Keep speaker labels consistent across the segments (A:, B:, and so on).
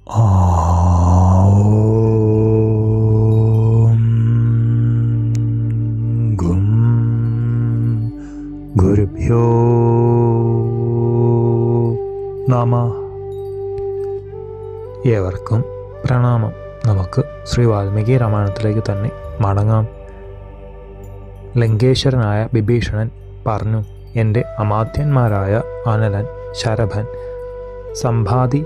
A: ഓം ഗും ഗുരുഭ്യോ നമഃ. ഏവർക്കും പ്രണാമം. നമുക്ക് ശ്രീ വാൽമീകി രാമായണത്തിലേക്ക് തന്നെ മടങ്ങാം. ലങ്കേശ്വരനായ വിഭീഷണൻ പറഞ്ഞു, എൻ്റെ അമാത്യന്മാരായ അനലൻ, ശരഭൻ, സമ്പാതി,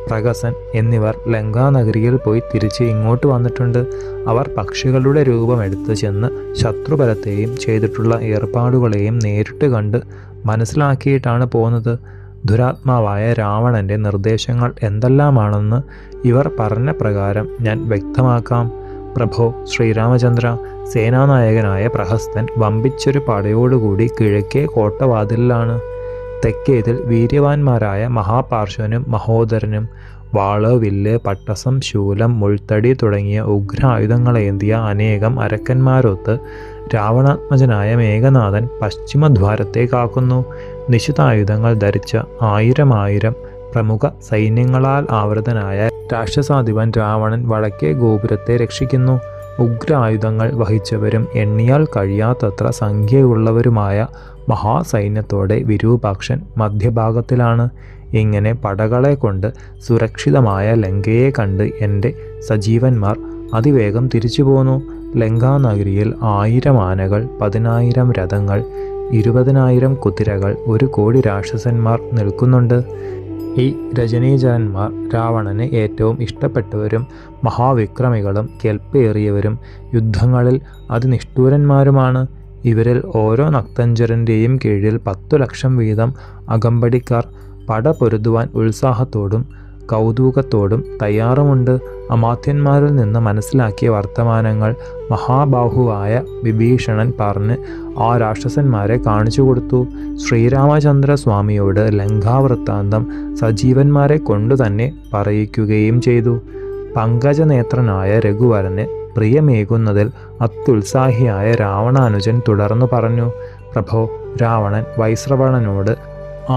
A: പ്രഹസൻ എന്നിവർ ലങ്കാനഗരിയിൽ പോയി തിരിച്ച് ഇങ്ങോട്ട് വന്നിട്ടുണ്ട്. അവർ പക്ഷികളുടെ രൂപമെടുത്ത് ചെന്ന് ശത്രുബലത്തെയും ചെയ്തിട്ടുള്ള ഏർപ്പാടുകളെയും നേരിട്ട് കണ്ട് മനസ്സിലാക്കിയിട്ടാണ് പോകുന്നത്. ദുരാത്മാവായ രാവണൻ്റെ നിർദ്ദേശങ്ങൾ എന്തെല്ലാമാണെന്ന് ഇവർ പറഞ്ഞ പ്രകാരം ഞാൻ വ്യക്തമാക്കാം. പ്രഭോ ശ്രീരാമചന്ദ്ര, സേനാനായകനായ പ്രഹസ്തൻ വമ്പിച്ചൊരു പടയോടുകൂടി കിഴക്കേ കോട്ടവാതിലിലാണ്. തെക്കേതിൽ വീര്യവാന്മാരായ മഹാപാർശ്വനും മഹോദരനും വാള്, വില്ല്, പട്ടസം, ശൂലം, മുൾത്തടി തുടങ്ങിയ ഉഗ്രായുധങ്ങളേന്തിയ അനേകം അരക്കന്മാരൊത്ത് രാവണാത്മജനായ മേഘനാഥൻ പശ്ചിമദ്വാരത്തെ കാക്കുന്നു. നിശിതായുധങ്ങൾ ധരിച്ച 1000 പ്രമുഖ സൈന്യങ്ങളാൽ ആവൃതനായ രാക്ഷസാധിപൻ രാവണൻ വടക്കേ ഗോപുരത്തെ രക്ഷിക്കുന്നു. ഉഗ്രായുധങ്ങൾ വഹിച്ചവരും എണ്ണിയാൽ കഴിയാത്തത്ര സംഖ്യയുള്ളവരുമായ മഹാസൈന്യത്തോടെ വിരൂപാക്ഷൻ മധ്യഭാഗത്തിലാണ്. ഇങ്ങനെ പടകളെ കൊണ്ട് സുരക്ഷിതമായ ലങ്കയെ കണ്ട് എൻ്റെ സജീവന്മാർ അതിവേഗം തിരിച്ചു പോന്നു. ലങ്കാനഗരിയിൽ 1000 ആനകൾ, 10000 രഥങ്ങൾ, 20,000 കുതിരകൾ, 1 കോടി രാക്ഷസന്മാർ നിൽക്കുന്നുണ്ട്. ഈ രജനീചരന്മാർ രാവണന് ഏറ്റവും ഇഷ്ടപ്പെട്ടവരും മഹാവിക്രമികളും കെൽപ്പേറിയവരും യുദ്ധങ്ങളിൽ അതിനിഷ്ഠൂരന്മാരുമാണ്. ഇവരിൽ ഓരോ നക്തഞ്ചരൻ്റെയും കീഴിൽ 10 ലക്ഷം വീതം അകമ്പടിക്കാർ പട പൊരുതുവാൻ ഉത്സാഹത്തോടും കൗതുകത്തോടും തയ്യാറുമുണ്ട്. അമാത്യന്മാരിൽ നിന്ന് മനസ്സിലാക്കിയ വർത്തമാനങ്ങൾ മഹാബാഹുവായ വിഭീഷണൻ പറഞ്ഞ് ആ രാക്ഷസന്മാരെ കാണിച്ചു കൊടുത്തു. ശ്രീരാമചന്ദ്ര സ്വാമിയോട് ലങ്കാവൃത്താന്തം സജീവന്മാരെ കൊണ്ടു തന്നെ പറയിക്കുകയും ചെയ്തു. പങ്കജനേത്രനായ രഘുവരന് പ്രിയമേകുന്നതിൽ അത്യുത്സാഹിയായ രാവണാനുജൻ തുടർന്നു പറഞ്ഞു, പ്രഭോ, രാവണൻ വൈശ്രവണനോട്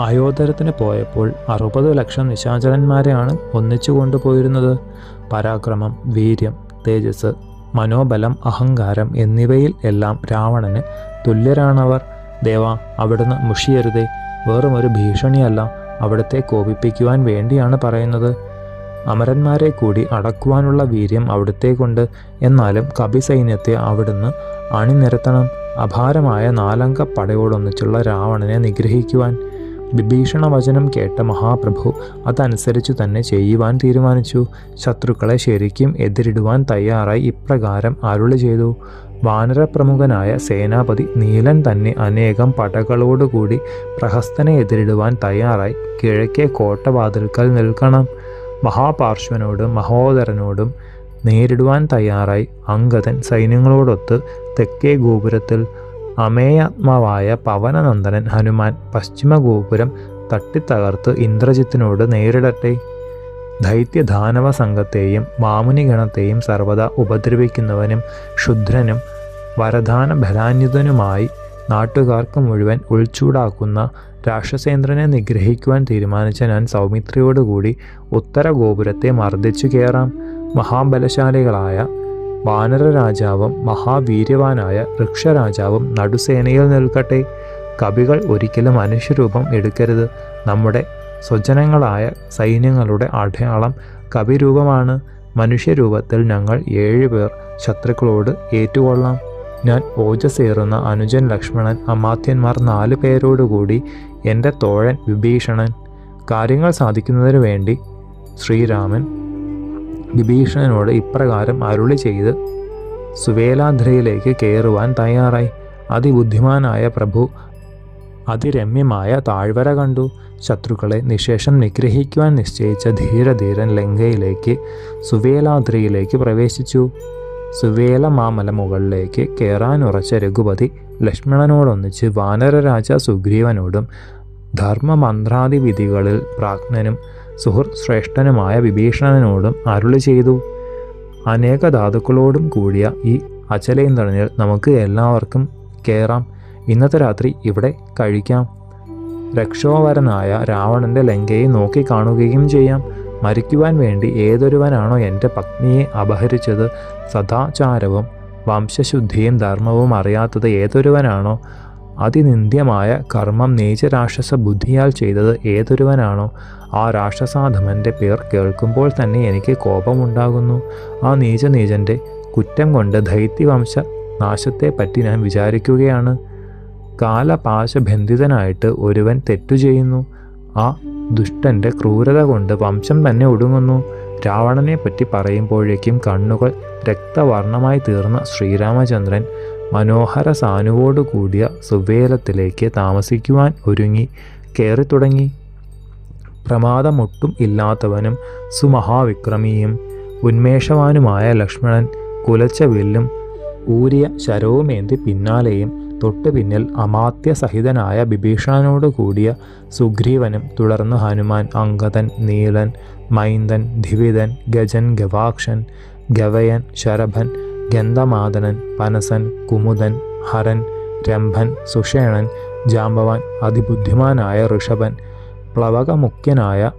A: ആയോധനത്തിന് പോയപ്പോൾ 60 ലക്ഷം നിശാചരന്മാരെയാണ് ഒന്നിച്ചു കൊണ്ടുപോയിരുന്നത്. പരാക്രമം, വീര്യം, തേജസ്, മനോബലം, അഹങ്കാരം എന്നിവയിൽ എല്ലാം രാവണന് തുല്യരാണവർ. ദേവ, അവിടുന്ന് മുഷിയരുതേ. വെറുമൊരു ഭീഷണിയല്ല, അവിടുത്തെ കോപിപ്പിക്കുവാൻ വേണ്ടിയാണ് പറയുന്നത്. അമരന്മാരെ കൂടി അടക്കുവാനുള്ള വീര്യം അവിടുത്തേക്കുണ്ട്. എന്നാലും കപിസൈന്യത്തെ അവിടുന്ന് അണിനിരത്തണം, അപാരമായ 4 അംഗ പടയോടൊന്നിച്ചുള്ള രാവണനെ നിഗ്രഹിക്കുവാൻ. വിഭീഷണ വചനം കേട്ട മഹാപ്രഭു അതനുസരിച്ചു തന്നെ ചെയ്യുവാൻ തീരുമാനിച്ചു. ശത്രുക്കളെ ശരിക്കും എതിരിടുവാൻ തയ്യാറായി ഇപ്രകാരം അരുളി ചെയ്തു. വാനരപ്രമുഖനായ സേനാപതി നീലൻ തന്നെ അനേകം പടകളോടുകൂടി പ്രഹസ്തനെ എതിരിടുവാൻ തയ്യാറായി കിഴക്കേ കോട്ടവാതിൽക്കൽ നിൽക്കണം. മഹാപാർശ്വനോടും മഹോദരനോടും നേരിടുവാൻ തയ്യാറായി അംഗദൻ സൈന്യങ്ങളോടൊത്ത് തെക്കേ ഗോപുരത്തിൽ അമേയാത്മാവായ പവനനന്ദനൻ ഹനുമാൻ പശ്ചിമ ഗോപുരം തട്ടിത്തകർത്ത് ഇന്ദ്രജിത്തിനോട് നേരിടട്ടെ. ദൈത്യദാനവ സംഘത്തെയും മാമുനിഗണത്തെയും സർവദാ ഉപദ്രവിക്കുന്നവനും ക്ഷുദ്രനും വരദാന ബലാന്യുതനുമായി നാട്ടുകാർക്ക് മുഴുവൻ ഉൾച്ചൂടാക്കുന്ന രാക്ഷസേന്ദ്രനെ നിഗ്രഹിക്കുവാൻ തീരുമാനിച്ച ഞാൻ സൗമിത്രിയോടുകൂടി ഉത്തര ഗോപുരത്തെ മർദ്ദിച്ചു കയറാം. മഹാബലശാലികളായ വാനരരാജാവും മഹാവീര്യവാനായ വൃക്ഷരാജാവും നടുസേനയിൽ നിൽക്കട്ടെ. കവികൾ ഒരിക്കലും മനുഷ്യരൂപം എടുക്കരുത്. നമ്മുടെ സ്വജനങ്ങളായ സൈന്യങ്ങളുടെ അടയാളം കവിരൂപമാണ്. മനുഷ്യരൂപത്തിൽ ഞങ്ങൾ 7 പേർ ശത്രുക്കളോട് ഏറ്റുകൊള്ളാം. ഞാൻ ഓജസേറുന്ന അനുജൻ ലക്ഷ്മണൻ, അമാത്യന്മാർ 4 പേരോടുകൂടി എൻ്റെ തോഴൻ വിഭീഷണൻ. കാര്യങ്ങൾ സാധിക്കുന്നതിനു വേണ്ടി ശ്രീരാമൻ വിഭീഷണനോട് ഇപ്രകാരം അരുളി ചെയ്ത് സുവേലാദ്രിയിലേക്ക് കയറുവാൻ തയ്യാറായി. അതിബുദ്ധിമാനായ പ്രഭു അതിരമ്യമായ താഴ്വര കണ്ടു. ശത്രുക്കളെ നിശേഷം നിഗ്രഹിക്കുവാൻ നിശ്ചയിച്ച ധീരധീരൻ ലങ്കയിലേക്ക് സുവേലാദ്രിയിലേക്ക് പ്രവേശിച്ചു. സുവേല മാമല മുകളിലേക്ക് കയറാനുറച്ച രഘുപതി ലക്ഷ്മണനോടൊന്നിച്ച് വാനരരാജ സുഗ്രീവനോടും ധർമ്മമന്ത്രാദി വിധികളിൽ പ്രാജ്ഞനും സുഹൃത് ശ്രേഷ്ഠനുമായ വിഭീഷണനോടും അരുളി ചെയ്തു. അനേക ധാതുക്കളോടും കൂടിയ ഈ അചലേന്ദ്രനിൽ നമുക്ക് എല്ലാവർക്കും കയറാം. ഇന്നത്തെ രാത്രി ഇവിടെ കഴിക്കാം. രക്ഷോവരനായ രാവണൻ്റെ ലങ്കയെ നോക്കിക്കാണുകയും ചെയ്യാം. മരിക്കുവാൻ വേണ്ടി ഏതൊരുവനാണോ എൻ്റെ പത്നിയെ അപഹരിച്ചത്, സദാചാരവും വംശശുദ്ധിയും ധർമ്മവും അറിയാത്തത് ഏതൊരുവനാണോ, അതിനിന്ദ്യമായ കർമ്മം നീചരാക്ഷസ ബുദ്ധിയാൽ ചെയ്തത് ഏതൊരുവനാണോ, ആ രാക്ഷസാധമൻ്റെ പേർ കേൾക്കുമ്പോൾ തന്നെ എനിക്ക് കോപമുണ്ടാകുന്നു. ആ നീചൻ്റെ കുറ്റം കൊണ്ട് ദൈത്യവംശ നാശത്തെപ്പറ്റി ഞാൻ വിചാരിക്കുകയാണ്. കാലപാശബന്ധിതനായിട്ട് ഒരുവൻ തെറ്റു ചെയ്യുന്നു. ആ ദുഷ്ടൻ്റെ ക്രൂരത കൊണ്ട് വംശം തന്നെ ഒടുങ്ങുന്നു. രാവണനെ പറ്റി പറയുമ്പോഴേക്കും കണ്ണുകൾ രക്തവർണമായി തീർന്ന ശ്രീരാമചന്ദ്രൻ മനോഹര സാനുവോടു കൂടിയ സുവേലത്തിലേക്ക് താമസിക്കുവാൻ ഒരുങ്ങി കയറി തുടങ്ങി. പ്രമാദമൊട്ടും ഇല്ലാത്തവനും സുമഹാവിക്രമിയും ഉന്മേഷവാനുമായ ലക്ഷ്മണൻ കുലച്ച വില്ലും ഊരിയ ശരവുമേന്തി പിന്നാലെയും, തൊട്ടു പിന്നിൽ അമാത്യസഹിതനായ വിഭീഷണനോട് കൂടിയ സുഗ്രീവനും, തുടർന്ന് ഹനുമാൻ, അംഗദൻ, നീലൻ, മൈന്ദൻ, ധിവിതൻ, ഗജൻ, ഗവാക്ഷൻ, ഗവയൻ, ശരഭൻ, ഗന്ധമാദനൻ, പനസൻ, കുമുദൻ, ഹരൻ, രംഭൻ, സുഷേണൻ, ജാമ്പവാൻ, അതിബുദ്ധിമാനായ ഋഷഭൻ, പ്ലവകമുഖ്യനായ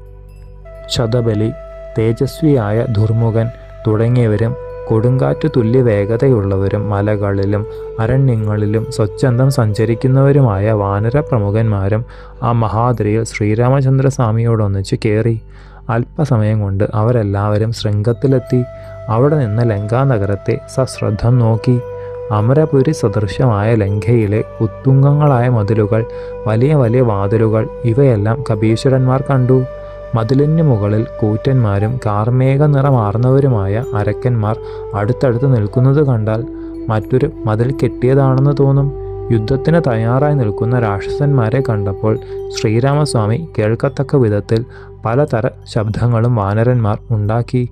A: ശതബലി, തേജസ്വിയായ ദുർമുഖൻ തുടങ്ങിയവരും കൊടുങ്കാറ്റു തുല്യ വേഗതയുള്ളവരും മലകളിലും അരണ്യങ്ങളിലും സ്വച്ഛന്തം സഞ്ചരിക്കുന്നവരുമായ വാനര പ്രമുഖന്മാരും ആ മഹാദ്രിയിൽ ശ്രീരാമചന്ദ്രസ്വാമിയോടൊന്നിച്ച് കയറി. അല്പസമയം കൊണ്ട് അവരെല്ലാവരും ശൃംഗത്തിലെത്തി. അവിടെ നിന്ന് ലങ്കാനഗരത്തെ സശ്രദ്ധം നോക്കി. അമരപുരി സദൃശമായ ലങ്കയിലെ ഉത്തുംഗങ്ങളായ മതിലുകൾ, വലിയ വലിയ വാതിലുകൾ, ഇവയെല്ലാം കപീശ്വരന്മാർ കണ്ടു. മതിലിന് മുകളിൽ കൂറ്റന്മാരും കാർമേഘ നിറമാർന്നവരുമായ അരക്കന്മാർ അടുത്തടുത്ത് നിൽക്കുന്നത് കണ്ടാൽ മറ്റൊരു മതിൽ കെട്ടിയതാണെന്ന് തോന്നും. യുദ്ധത്തിന് തയ്യാറായി നിൽക്കുന്ന രാക്ഷസന്മാരെ കണ്ടപ്പോൾ ശ്രീരാമസ്വാമി കേൾക്കത്തക്ക വിധത്തിൽ പലതര ശബ്ദങ്ങളും വാനരന്മാർ ഉണ്ടാക്കി.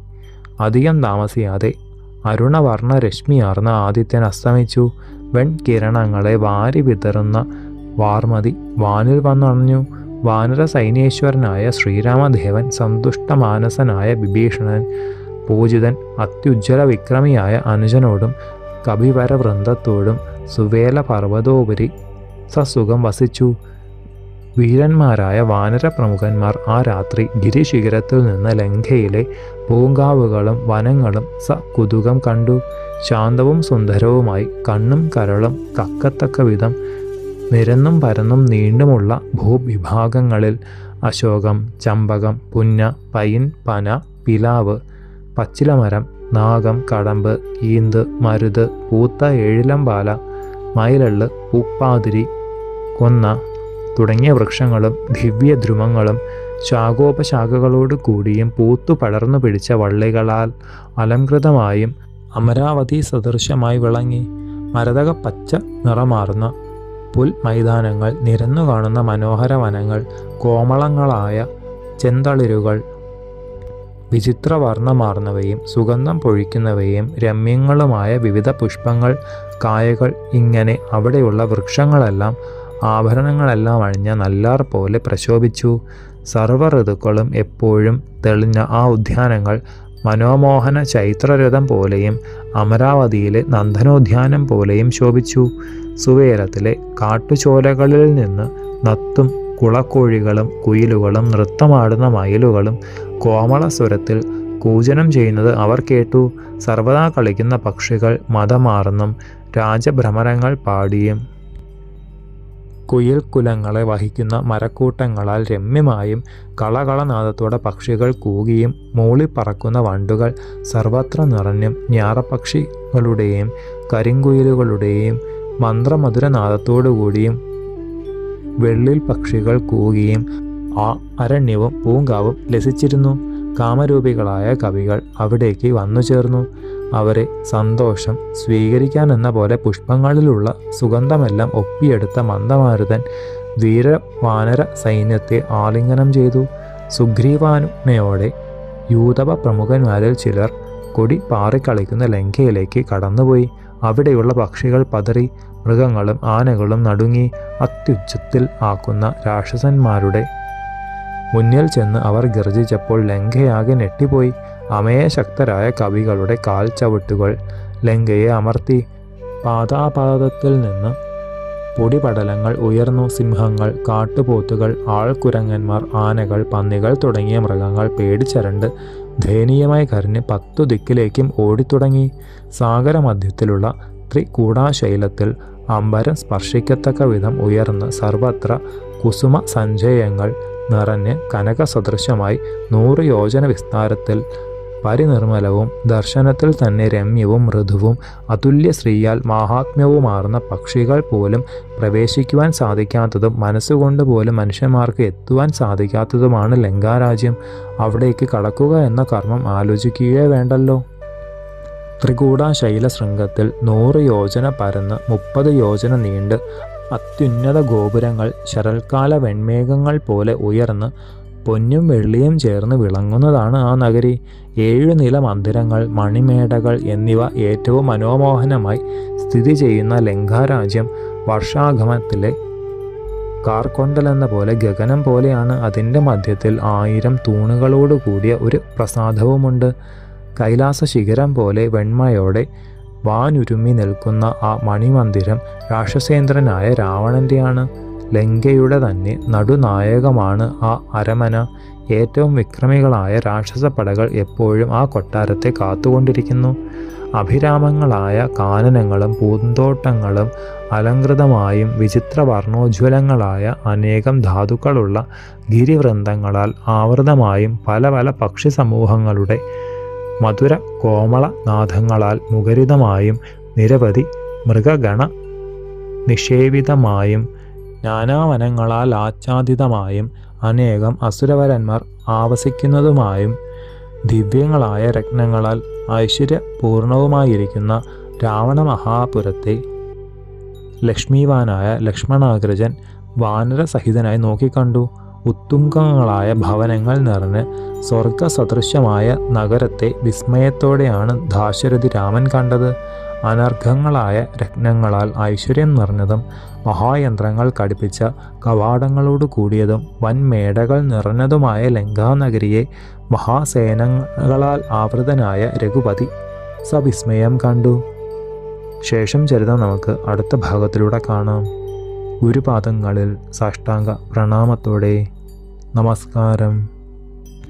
A: അധികം താമസിയാതെ അരുണവർണ്ണ രശ്മിയാർന്ന ആദിത്യൻ അസ്തമിച്ചു. വെൺകിരണങ്ങളെ വാരി വിതറുന്ന വാർമതി വാനിൽ വന്നണഞ്ഞു. വാനര സൈന്യേശ്വരനായ ശ്രീരാമദേവൻ, സന്തുഷ്ടമാനസനായ വിഭീഷണൻ, പൂജിതൻ അത്യുജ്വല വിക്രമിയായ അനുജനോടും കപിവര വൃന്ദത്തോടും സുവേല പർവ്വതോപരി സസുഖം വസിച്ചു. വീരന്മാരായ വാനര പ്രമുഖന്മാർ ആ രാത്രി ഗിരിശിഖരത്തിൽ നിന്ന് ലങ്കയിലെ പൂങ്കാവുകളും വനങ്ങളും സകുതുകം കണ്ടു. ശാന്തവും സുന്ദരവുമായി കണ്ണും കരളും കക്കത്തക്ക വിധം നിരന്നും പരന്നും നീണ്ടുമുള്ള ഭൂവിഭാഗങ്ങളിൽ അശോകം, ചമ്പകം, പുന്ന, പൈൻ, പന, പിലാവ്, പച്ചിലമരം, നാഗം, കടമ്പ്, ഈന്ത്, മരുത്, പൂത്ത ഏഴിലമ്പാല, മയിലള്ള്, പൂപ്പാതിരി, കൊന്ന തുടങ്ങിയ വൃക്ഷങ്ങളും ദിവ്യദ്രുമങ്ങളും ശാഖോപശാഖകളോട് കൂടിയും പൂത്തു പടർന്നു പിടിച്ച വള്ളികളാൽ അലങ്കൃതമായും അമരാവതി സദൃശമായി വിളങ്ങി. മരതക പച്ച നിറമാർന്ന പുൽമൈതാനങ്ങൾ, നിരന്നു കാണുന്ന മനോഹര വനങ്ങൾ, കോമളങ്ങളായ ചെന്തളിരുകൾ, വിചിത്രവർണ്ണമാർന്നവയും സുഗന്ധം പൊഴിക്കുന്നവയും രമ്യങ്ങളുമായ വിവിധ പുഷ്പങ്ങൾ, കായകൾ, ഇങ്ങനെ അവിടെയുള്ള വൃക്ഷങ്ങളെല്ലാം ആഭരണങ്ങളെല്ലാം അണിഞ്ഞ നല്ലാർ പോലെ പ്രശോഭിച്ചു. സർവ്വ ഋതുക്കളും എപ്പോഴും തെളിഞ്ഞ ആ ഉദ്യാനങ്ങൾ മനോമോഹന ചൈത്രരഥം പോലെയും അമരാവതിയിലെ നന്ദനോദ്യാനം പോലെയും ശോഭിച്ചു. സുവേലത്തിലെ കാട്ടുചോലകളിൽ നിന്ന് നത്തും കുളക്കോഴികളും കുയിലുകളും നൃത്തമാടുന്ന മയിലുകളും കോമളസ്വരത്തിൽ കൂജനം ചെയ്യുന്നത് അവർ കേട്ടു. സർവദാ കളിക്കുന്ന പക്ഷികൾ മതമാർന്നും രാജഭ്രമരങ്ങൾ പാടിയും കുയിൽ കുലങ്ങളെ വഹിക്കുന്ന മരക്കൂട്ടങ്ങളാൽ രമ്യമായും കളകളനാദത്തോടെ പക്ഷികൾ കൂകിയും മൂളിപ്പറക്കുന്ന വണ്ടുകൾ സർവത്ര നിറഞ്ഞും ഞാറപ്പക്ഷികളുടെയും കരിങ്കുയിലുകളുടെയും മന്ത്രമധുരനാദത്തോടുകൂടിയും വെള്ളിൽ പക്ഷികൾ കൂകിയും ആ അരണ്യവും പൂങ്കാവും ലസിച്ചിരുന്നു. കാമരൂപികളായ കവികൾ അവിടേക്ക് വന്നു ചേർന്നു. അവരെ സന്തോഷം സ്വീകരിക്കാനെന്ന പോലെ പുഷ്പങ്ങളിലുള്ള സുഗന്ധമെല്ലാം ഒപ്പിയെടുത്ത മന്ദമാരുതൻ വീരവാനര സൈന്യത്തെ ആലിംഗനം ചെയ്തു. സുഗ്രീവാനുജ്ഞയോടെ യൂതവ പ്രമുഖന്മാരിൽ ചിലർ കൊടി പാറിക്കളിക്കുന്ന ലങ്കയിലേക്ക് കടന്നുപോയി. അവിടെയുള്ള പക്ഷികൾ പതറി, മൃഗങ്ങളും ആനകളും നടുങ്ങി. അത്യുച്ചത്തിൽ ആക്കുന്ന രാക്ഷസന്മാരുടെ മുന്നിൽ ചെന്ന് അവർ ഗർജിച്ചപ്പോൾ ലങ്കയാകെ ഞെട്ടിപ്പോയി. അമേയശക്തരായ കവികളുടെ കാൽച്ചവിട്ടുകൾ ലങ്കയെ അമർത്തി. പാതാപാദത്തിൽ നിന്ന് പൊടിപടലങ്ങൾ ഉയർന്നു. സിംഹങ്ങൾ, കാട്ടുപോത്തുകൾ, ആൾക്കുരങ്ങന്മാർ, ആനകൾ, പന്നികൾ തുടങ്ങിയ മൃഗങ്ങൾ പേടിച്ചരണ്ട് ദയനീയമായി കരഞ്ഞ് 10 ദിക്കിലേക്കും ഓടിത്തുടങ്ങി. സാഗരമധ്യത്തിലുള്ള ത്രികൂടാശൈലത്തിൽ അമ്പരം സ്പർശിക്കത്തക്ക വിധം ഉയർന്ന് സർവത്ര കുസുമ സഞ്ചയങ്ങൾ നിറഞ്ഞ് കനകസദൃശമായി 100 യോജന വിസ്താരത്തിൽ പരിനിർമ്മലവും ദർശനത്തിൽ തന്നെ രമ്യവും മൃദുവും അതുല്യ ശ്രീയാൽ മാഹാത്മ്യവുമാർന്ന പക്ഷികൾ പോലും പ്രവേശിക്കുവാൻ സാധിക്കാത്തതും മനസ്സുകൊണ്ട് പോലും മനുഷ്യന്മാർക്ക് എത്തുവാൻ സാധിക്കാത്തതുമാണ് ലങ്കാരാജ്യം. അവിടേക്ക് കടക്കുക എന്ന കർമ്മം ആലോചിക്കുകയേ വേണ്ടല്ലോ. ത്രികൂടാശൈല ശൃംഗത്തിൽ 100 യോജന പരന്ന് 30 യോജന നീണ്ട് അത്യുന്നത ഗോപുരങ്ങൾ ശരൽക്കാല വെൺമേഘങ്ങൾ പോലെ ഉയർന്ന് പൊന്നും വെള്ളിയും ചേർന്ന് വിളങ്ങുന്നതാണ് ആ നഗരി. 7 നില മന്ദിരങ്ങൾ, മണിമേടകൾ എന്നിവ ഏറ്റവും മനോമോഹനമായി സ്ഥിതി ചെയ്യുന്ന ലങ്കാരാജ്യം വർഷാഗമത്തിലെ കാർക്കൊണ്ടലെന്ന പോലെ ഗഗനം പോലെയാണ്. അതിൻ്റെ മധ്യത്തിൽ 1000 തൂണുകളോട് കൂടിയ ഒരു പ്രസാദവുമുണ്ട്. കൈലാസ ശിഖരം പോലെ വെണ്മയോടെ വാനുരുമ്മി നിൽക്കുന്ന ആ മണിമന്ദിരം രാക്ഷസേന്ദ്രനായ രാവണൻ്റെയാണ്. ലങ്കയുടെ തന്നെ നടുനായകമാണ് ആ അരമന. ഏറ്റവും വിക്രമികളായ രാക്ഷസപ്പടകൾ എപ്പോഴും ആ കൊട്ടാരത്തെ കാത്തുകൊണ്ടിരിക്കുന്നു. അഭിരാമങ്ങളായ കാനനങ്ങളും പൂന്തോട്ടങ്ങളും അലങ്കൃതമായും വിചിത്ര വർണ്ണോജ്വലങ്ങളായ അനേകം ധാതുക്കളുള്ള ഗിരിവൃന്ദങ്ങളാൽ ആവൃതമായും പല പല പക്ഷി സമൂഹങ്ങളുടെ മധുര കോമള നാദങ്ങളാൽ മുഖരിതമായും നിരവധി മൃഗഗണ നിഷേവിതമായും നാനാവനങ്ങളാൽ ആച്ഛാദിതമായും അനേകം അസുരവരന്മാർ ആവസിക്കുന്നതുമായും ദിവ്യങ്ങളായ രത്നങ്ങളാൽ ഐശ്വര്യപൂർണവുമായിരിക്കുന്ന രാവണ മഹാപുരത്തെ ലക്ഷ്മീവാനായ ലക്ഷ്മണാഗ്രജൻ വാനരസഹിതനായി നോക്കിക്കണ്ടു. ഉത്തുംഗങ്ങളായ ഭവനങ്ങൾ നിറഞ്ഞ് സ്വർഗസദൃശ്യമായ നഗരത്തെ വിസ്മയത്തോടെയാണ് ദാശരഥി രാമൻ കണ്ടത്. അനർഘങ്ങളായ രത്നങ്ങളാൽ ഐശ്വര്യം നിറഞ്ഞതും മഹായന്ത്രങ്ങൾ ഘടിപ്പിച്ച കവാടങ്ങളോട് കൂടിയതും വൻമേടകൾ നിറഞ്ഞതുമായ ലങ്കാനഗരിയെ മഹാസേനകളാൽ ആവൃതനായ രഘുപതി സവിസ്മയം കണ്ടു. ശേഷം ചരിതം നമുക്ക് അടുത്ത ഭാഗത്തിലൂടെ കാണാം. ഗുരുപാദങ്ങളിൽ സാഷ്ടാംഗ പ്രണാമത്തോടെ നമസ്കാരം.